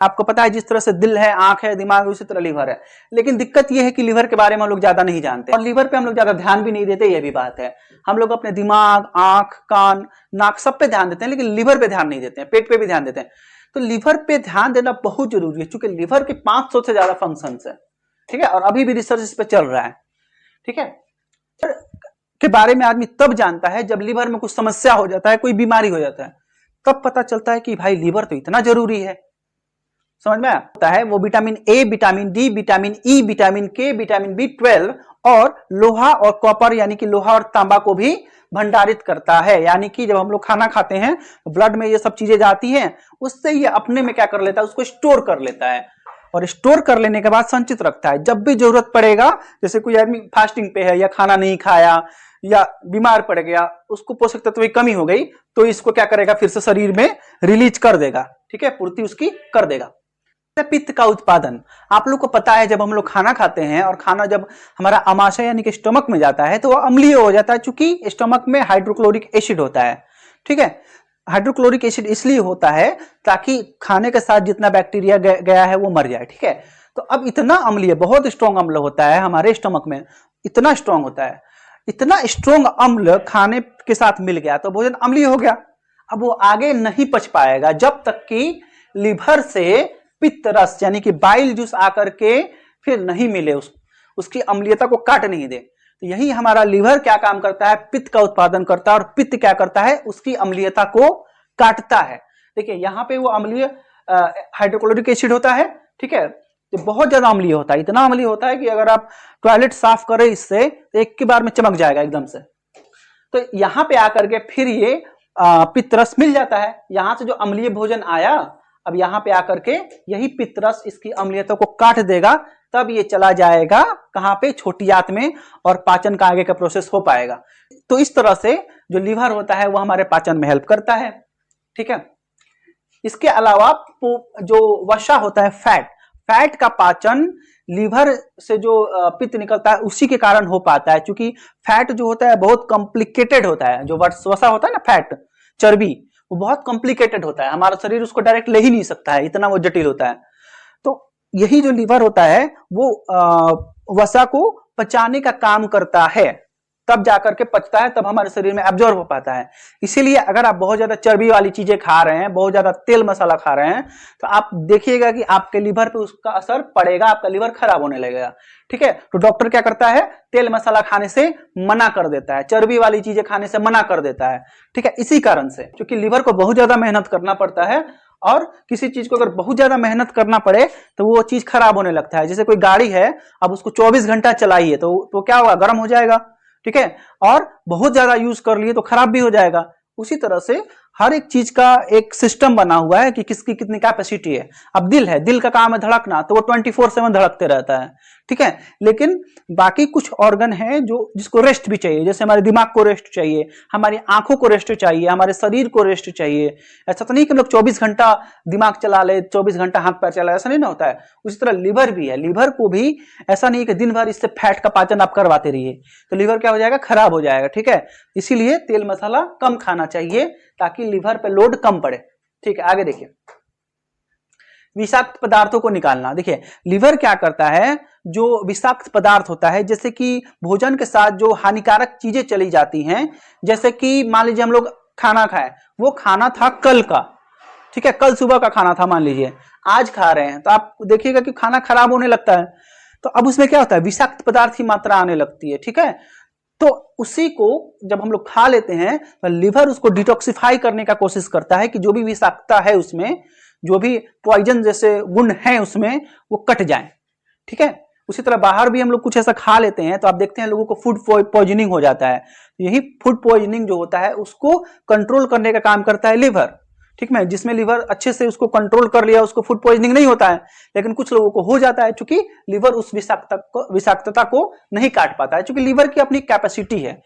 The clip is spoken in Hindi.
आपको पता है जिस तरह से दिल है, आंख है, दिमाग है, उसी तरह लीवर है। लेकिन दिक्कत यह है कि लीवर के बारे में हम लोग ज्यादा नहीं जानते और लीवर पे हम लोग ज्यादा ध्यान भी नहीं देते, यह भी बात है। हम लोग अपने दिमाग, आंख, कान, नाक सब पे ध्यान देते हैं, लेकिन लीवर पे ध्यान नहीं देते हैं, पेट पे भी ध्यान देते हैं। तो लीवर पे ध्यान देना बहुत जरूरी है, क्योंकि लीवर के 500 से ज्यादा फंक्शंस है, ठीक है, और अभी भी रिसर्च इस पे चल रहा है, ठीक है। के बारे में आदमी तब जानता है जब लीवर में कुछ समस्या हो जाता है, कोई बीमारी हो जाता है, तब पता चलता है कि भाई लीवर तो इतना जरूरी है। समझ में आता है? वो vitamin A, vitamin D, vitamin E, vitamin के, विटामिन B12 और लोहा और कॉपर यानी कि लोहा और तांबा को भी भंडारित करता है। यानी कि जब हम लोग खाना खाते हैं तो ब्लड में ये सब चीजें जाती हैं, उससे ये अपने में क्या कर लेता है, उसको स्टोर कर लेता है और स्टोर कर लेने के बाद संचित रखता है। जब भी जरूरत पड़ेगा, जैसे कोई आदमी फास्टिंग पे है या खाना नहीं खाया या बीमार पड़ गया, उसको पोषक तत्व की कमी हो गई, तो इसको क्या करेगा, फिर से शरीर में रिलीज कर देगा, ठीक है, पूर्ति उसकी कर देगा। पित्त का उत्पादन, आप लोग को पता है जब हम लोग खाना खाते हैं और खाना जब हमारा आमाशय यानी कि स्टमक में जाता है तो वह अम्लीय हो जाता है, चूंकि स्टमक में हाइड्रोक्लोरिक एसिड होता है, ठीक है। हाइड्रोक्लोरिक एसिड इसलिए होता है ताकि खाने के साथ जितना बैक्टीरिया गया है वो मर जाए, ठीक है। तो अब इतना अम्लीय, बहुत स्ट्रॉन्ग अम्ल होता है हमारे स्टमक में, इतना स्ट्रॉन्ग होता है, इतना स्ट्रॉन्ग अम्ल खाने के साथ मिल गया तो भोजन अम्लीय हो गया। अब वो आगे नहीं पच पाएगा जब तक कि लीवर से पित्त रस यानी कि बाइल जूस आकर के फिर नहीं मिले, उसकी अम्लीयता को काट नहीं दे। तो यही हमारा लीवर क्या काम करता है, पित्त का उत्पादन करता है, और पित्त क्या करता है, उसकी अम्लीयता को काटता है। देखिए यहाँ पे वो अम्लीय हाइड्रोक्लोरिक एसिड होता है, ठीक है, तो बहुत ज्यादा अम्लीय होता है, इतना अम्लीय होता है कि अगर आप टॉयलेट साफ करें इससे तो एक की बार में चमक जाएगा एकदम से। तो यहाँ पे आकर के फिर ये पित्त रस मिल जाता है, यहाँ से जो अम्लीय भोजन आया अब यहाँ पे आकर के यही पित्त रस इसकी अम्लीयता को काट देगा, तब ये चला जाएगा कहाँ पे, छोटी आंत में, और पाचन का आगे का प्रोसेस हो पाएगा। तो इस तरह से जो लीवर होता है वो हमारे पाचन में हेल्प करता है, ठीक है। इसके अलावा जो वसा होता है, फैट का पाचन लीवर से जो पित्त निकलता है उसी के कारण हो पाता है, क्योंकि फैट जो होता है बहुत कॉम्प्लिकेटेड होता है। जो वसा होता है ना, फैट, चर्बी, वो बहुत कॉम्प्लिकेटेड होता है, हमारा शरीर उसको डायरेक्ट ले ही नहीं सकता है, इतना वो जटिल होता है। तो यही जो लीवर होता है वो वसा को पचाने का काम करता है, तब जाकर के पचता है, तब हमारे शरीर में एब्जॉर्ब हो पाता है। इसीलिए अगर आप बहुत ज्यादा चर्बी वाली चीजें खा रहे हैं, बहुत ज्यादा तेल मसाला खा रहे हैं, तो आप देखिएगा कि आपके लीवर पे उसका असर पड़ेगा, आपका लीवर खराब होने लगेगा, ठीक है। तो डॉक्टर क्या करता है, तेल मसाला खाने से मना कर देता है, चर्बी वाली चीजें खाने से मना कर देता है, ठीक है, इसी कारण से, क्योंकि लीवर को बहुत ज्यादा मेहनत करना पड़ता है, और किसी चीज को अगर बहुत ज्यादा मेहनत करना पड़े तो वो चीज खराब होने लगता है। जैसे कोई गाड़ी है, अब उसको 24 घंटा चलाइए तो क्या होगा, गर्म हो जाएगा, ठीक है, और बहुत ज्यादा यूज कर लिए तो खराब भी हो जाएगा। उसी तरह से हर एक चीज का एक सिस्टम बना हुआ है कि किसकी कितनी कैपेसिटी है। अब दिल है, दिल का काम है धड़कना, तो वो 24/7 धड़कते रहता है, ठीक है। लेकिन बाकी कुछ ऑर्गन है जो जिसको रेस्ट भी चाहिए, जैसे हमारे दिमाग को रेस्ट चाहिए, हमारी आंखों को रेस्ट चाहिए, हमारे शरीर को रेस्ट चाहिए। ऐसा तो नहीं कि हम लोग 24 घंटा दिमाग चला ले, 24 घंटा हाथ पैर चला, ऐसा नहीं ना होता है। उसी तरह लीवर भी है, लीवर को भी ऐसा नहीं कि दिन भर इससे फैट का पाचन आप करवाते रहिए, तो लीवर क्या हो जाएगा, खराब हो जाएगा, ठीक है। इसीलिए तेल मसाला कम खाना चाहिए ताकि लीवर पे लोड कम पड़े, ठीक है। आगे देखिए, विषाक्त पदार्थों को निकालना। देखिए लीवर क्या करता है, जो विषाक्त पदार्थ होता है, जैसे कि भोजन के साथ जो हानिकारक चीजें चली जाती हैं, जैसे कि मान लीजिए हम लोग खाना खाए, वो खाना था कल का, ठीक है, कल सुबह का खाना था, मान लीजिए आज खा रहे हैं, तो आप देखिएगा कि खाना खराब होने लगता है। तो अब उसमें क्या होता है, विषाक्त पदार्थ की मात्रा आने लगती है, ठीक है। तो उसी को जब हम लोग खा लेते हैं तो लिवर उसको डिटॉक्सिफाई करने का कोशिश करता है कि जो भी विषाक्तता है उसमें, जो भी पॉइजन जैसे गुण है उसमें, वो कट जाए, ठीक है। उसी तरह बाहर भी हम लोग कुछ ऐसा खा लेते हैं तो आप देखते हैं लोगों को फूड पॉइजनिंग हो जाता है। यही फूड पॉइजनिंग जो होता है उसको कंट्रोल करने का काम करता है लीवर, ठीक है। जिसमें लीवर अच्छे से उसको कंट्रोल कर लिया उसको फूड पॉइजनिंग नहीं होता है, लेकिन कुछ लोगों को हो जाता है, क्योंकि लीवर उस विषाक्तता को नहीं काट पाता है, क्योंकि लीवर की अपनी कैपेसिटी है,